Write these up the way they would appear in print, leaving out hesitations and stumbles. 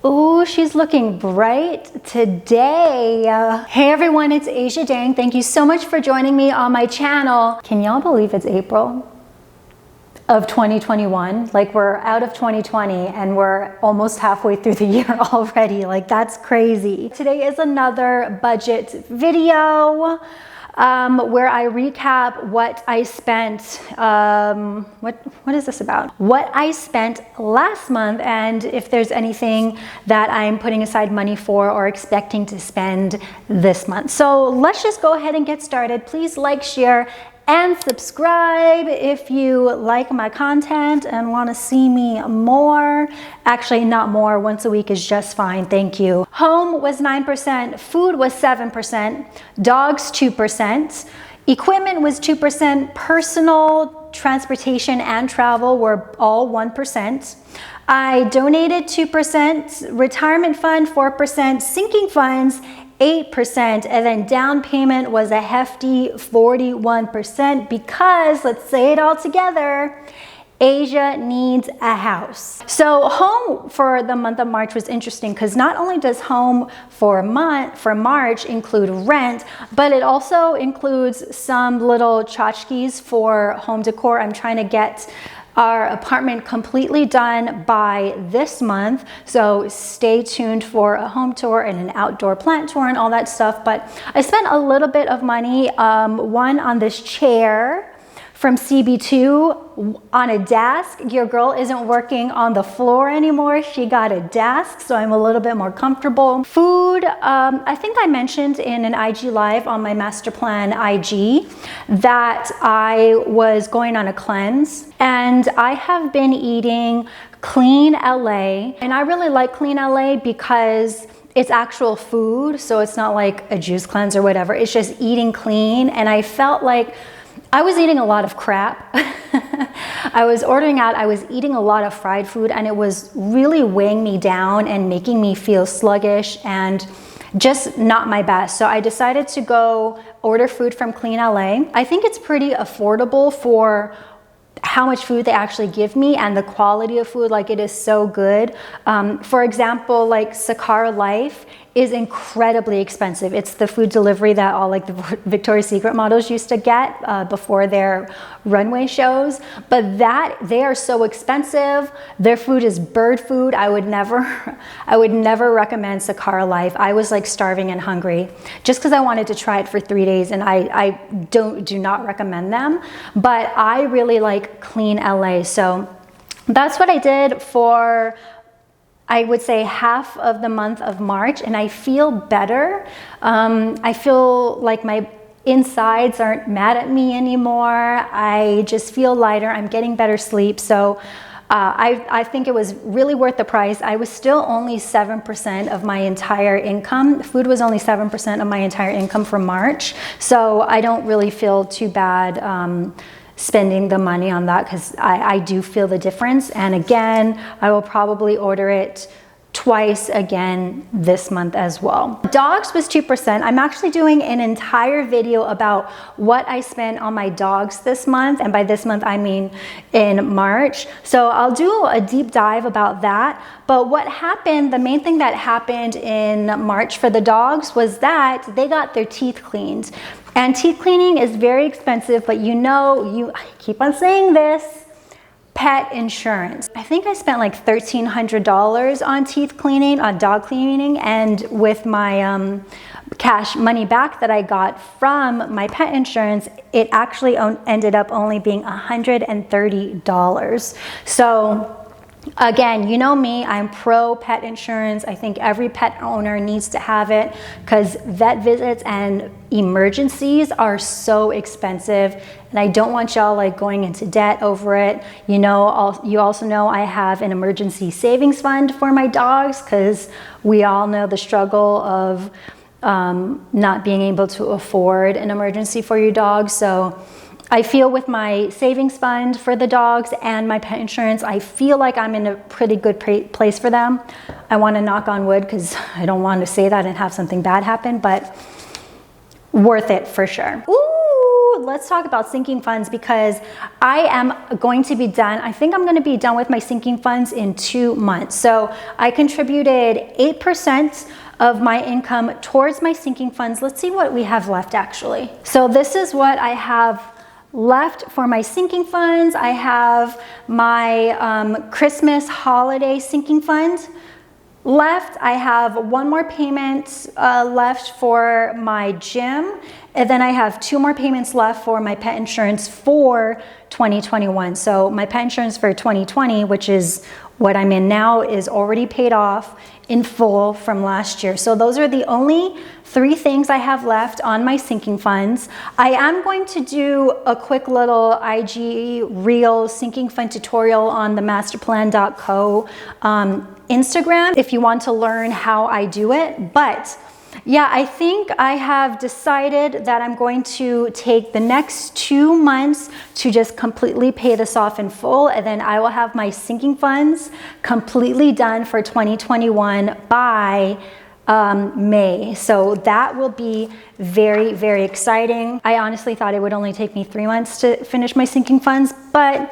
Ooh, she's looking bright today. Hey everyone, it's Asia Dang. Thank you so much for joining me on my channel. Can y'all believe it's April of 2021? Like, we're out of 2020 and we're almost halfway through the year already. Like, that's crazy. Today is another budget video where I recap what I spent, what is this about? What I spent last month, and if there's anything that I'm putting aside money for or expecting to spend this month. So let's just go ahead and get started. Please like, share, and subscribe if you like my content and want to see me more. Actually, not more. Once a week is just fine. Thank you. Home was 9%. Food was 7%. Dogs 2%. Equipment was 2%. Personal transportation and travel were all 1%. I donated 2%. Retirement fund 4%. Sinking funds 8%, and then down payment was a hefty 41% because, let's say it all together, Asia needs a house. So home for the month of March was interesting because not only does home for March include rent, but it also includes some little tchotchkes for home decor. I'm trying to get our apartment completely done by this month, so stay tuned for a home tour and an outdoor plant tour and all that stuff. But I spent a little bit of money, one on this chair from CB2 on a desk. Your girl isn't working on the floor anymore. She got a desk, so I'm a little bit more comfortable. Food, I think I mentioned in an IG live on my master plan IG that I was going on a cleanse, and I have been eating Clean LA, and I really like Clean LA because it's actual food, so it's not like a juice cleanse or whatever. It's just eating clean, and I felt like I was eating a lot of crap. I was ordering out, I was eating a lot of fried food, and it was really weighing me down and making me feel sluggish and just not my best. So I decided to go order food from Clean LA. I think it's pretty affordable for how much food they actually give me and the quality of food. Like, it is so good. For example, like Sakara Life is incredibly expensive. It's the food delivery that all like the Victoria's Secret models used to get before their runway shows. But they are so expensive. Their food is bird food. I would never recommend Sakara Life. I was like starving and hungry just because I wanted to try it for 3 days, and I do not recommend them. But I really like Clean LA. So that's what I did for, I would say, half of the month of March, and I feel better. I feel like my insides aren't mad at me anymore. I just feel lighter. I'm getting better sleep. So I think it was really worth the price. I was still only 7% of my entire income. Food was only 7% of my entire income for March. So I don't really feel too bad spending the money on that, because I do feel the difference. And again, I will probably order it twice again this month as well. Dogs was 2%. I'm actually doing an entire video about what I spent on my dogs this month, and by this month I mean in March. So I'll do a deep dive about that. But what happened, the main thing that happened in March for the dogs was that they got their teeth cleaned. And teeth cleaning is very expensive, but I keep on saying this, pet insurance. I think I spent like $1,300 on teeth cleaning, on dog cleaning, and with my cash money back that I got from my pet insurance, it actually ended up only being $130. So again, you know me, I'm pro pet insurance. I think every pet owner needs to have it because vet visits and emergencies are so expensive, and I don't want y'all like going into debt over it. You also know I have an emergency savings fund for my dogs, because we all know the struggle of not being able to afford an emergency for your dog. So I feel with my savings fund for the dogs and my pet insurance, I feel like I'm in a pretty good place for them. I want to knock on wood because I don't want to say that and have something bad happen, but worth it for sure. Ooh, let's talk about sinking funds, because I am going to be done. I think I'm going to be done with my sinking funds in 2 months. So I contributed 8% of my income towards my sinking funds. Let's see what we have left actually. So this is what I have left for my sinking funds. I have my Christmas holiday sinking fund left. I have one more payment left for my gym, and then I have 2 more payments left for my pet insurance for 2021. So my pet insurance for 2020, which is what I'm in now, is already paid off in full from last year. So those are the only 3 things I have left on my sinking funds. I am going to do a quick little IG reel sinking fund tutorial on the masterplan.co Instagram if you want to learn how I do it. But yeah, I think I have decided that I'm going to take the next 2 months to just completely pay this off in full, and then I will have my sinking funds completely done for 2021 by May. So that will be very, very exciting. I honestly thought it would only take me 3 months to finish my sinking funds, but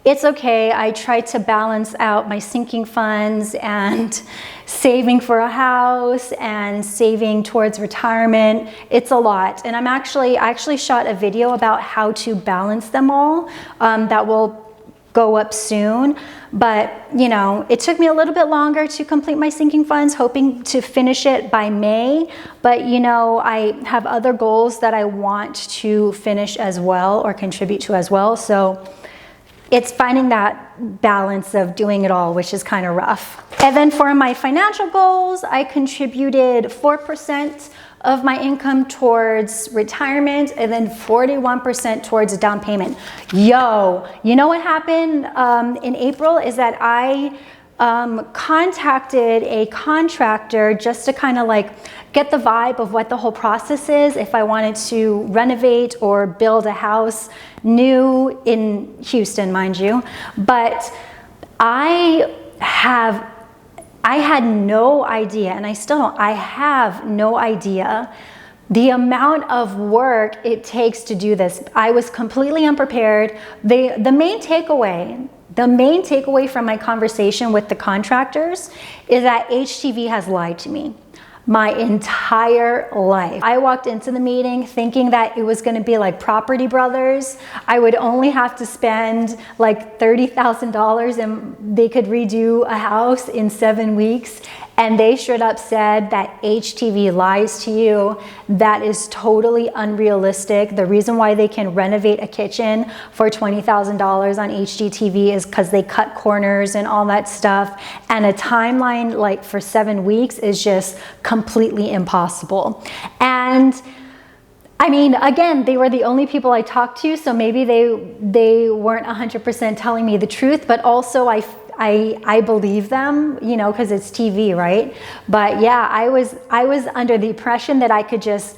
it's okay. I tried to balance out my sinking funds and saving for a house and saving towards retirement. It's a lot. And I actually shot a video about how to balance them all that will go up soon. But, you know, it took me a little bit longer to complete my sinking funds, hoping to finish it by May. But, you know, I have other goals that I want to finish as well, or contribute to as well. So it's finding that balance of doing it all, which is kind of rough. And then for my financial goals, I contributed 4% of my income towards retirement, and then 41% towards a down payment. Yo, you know what happened in April is that I contacted a contractor just to kind of like get the vibe of what the whole process is if I wanted to renovate or build a house new in Houston, mind you. But I had no idea, and I still don't, I have no idea the amount of work it takes to do this. I was completely unprepared. The main takeaway from my conversation with the contractors is that HTV has lied to me my entire life. I walked into the meeting thinking that it was going to be like Property Brothers. I would only have to spend like $30,000 and they could redo a house in 7 weeks. And they straight up said that HTV lies to you. That is totally unrealistic. The reason why they can renovate a kitchen for $20,000 on HGTV is because they cut corners and all that stuff. And a timeline like for 7 weeks is just completely impossible. And I mean, again, they were the only people I talked to, so maybe they weren't 100% telling me the truth, but also I believe them, you know, because it's TV, right? But yeah, I was under the impression that I could just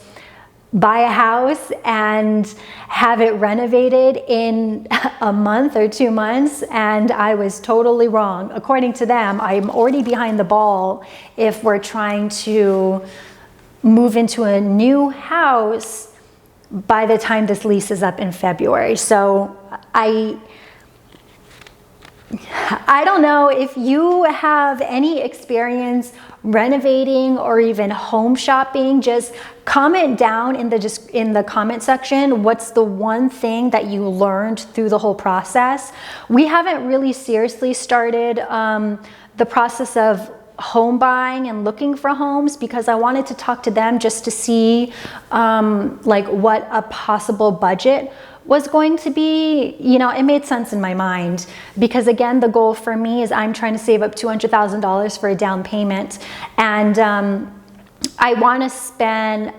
buy a house and have it renovated in a month or 2 months, and I was totally wrong. According to them, I'm already behind the ball if we're trying to move into a new house by the time this lease is up in February. So I don't know if you have any experience renovating or even home shopping. Just comment down in the comment section what's the one thing that you learned through the whole process. We haven't really seriously started the process of home buying and looking for homes because I wanted to talk to them just to see like what a possible budget was going to be. You know, it made sense in my mind because again, the goal for me is I'm trying to save up $200,000 for a down payment, and I want to spend,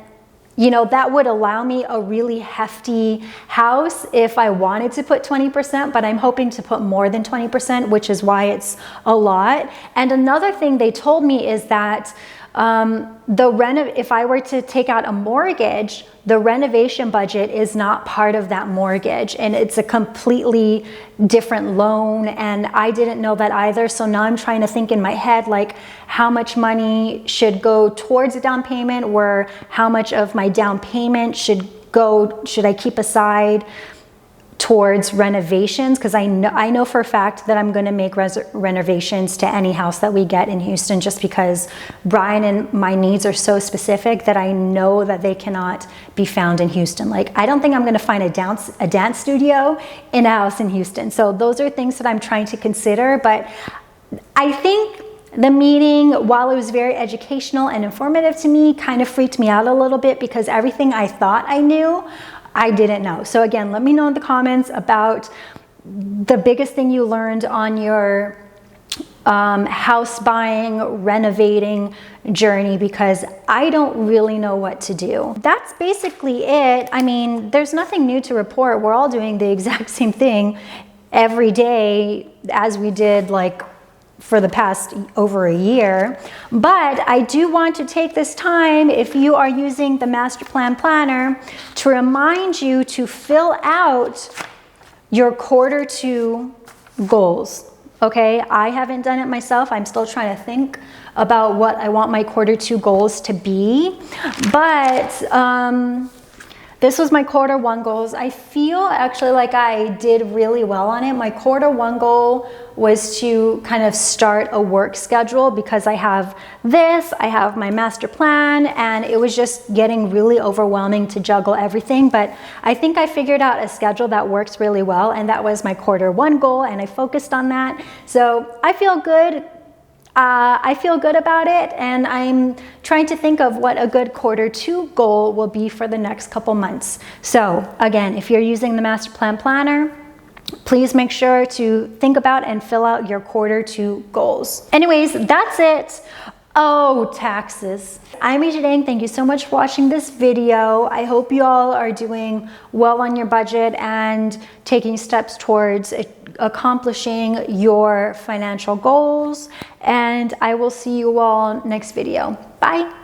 you know, that would allow me a really hefty house if I wanted to put 20%, but I'm hoping to put more than 20%, which is why it's a lot. And another thing they told me is that if I were to take out a mortgage, the renovation budget is not part of that mortgage, and it's a completely different loan, and I didn't know that either. So now I'm trying to think in my head, like how much money should go towards a down payment, or how much of my down payment should should I keep aside towards renovations? Because I know for a fact that I'm going to make renovations to any house that we get in Houston, just because Brian and my needs are so specific that I know that they cannot be found in Houston. Like, I don't think I'm going to find a dance studio in a house in Houston. So those are things that I'm trying to consider. But I think the meeting, while it was very educational and informative to me, kind of freaked me out a little bit, because everything I thought I knew, I didn't know. So again, let me know in the comments about the biggest thing you learned on your house buying, renovating journey, because I don't really know what to do. That's basically it. I mean, there's nothing new to report. We're all doing the exact same thing every day as we did like for the past over a year. But I do want to take this time, if you are using the Master Plan Planner, to remind you to fill out your Q2 goals. Okay, I haven't done it myself. I'm still trying to think about what I want my Q2 goals to be. But this was my Q1 goals. I feel actually like I did really well on it. My Q1 goal was to kind of start a work schedule, because I have this, I have my master plan, and it was just getting really overwhelming to juggle everything. But I think I figured out a schedule that works really well, and that was my Q1 goal, and I focused on that. So I feel good. I feel good about it, and I'm trying to think of what a good Q2 goal will be for the next couple months. So again, if you're using the Master Plan Planner, please make sure to think about and fill out your Q2 goals. Anyways, that's it. Oh, taxes. I'm Asia Dang. Thank you so much for watching this video. I hope you all are doing well on your budget and taking steps towards accomplishing your financial goals. And I will see you all next video. Bye.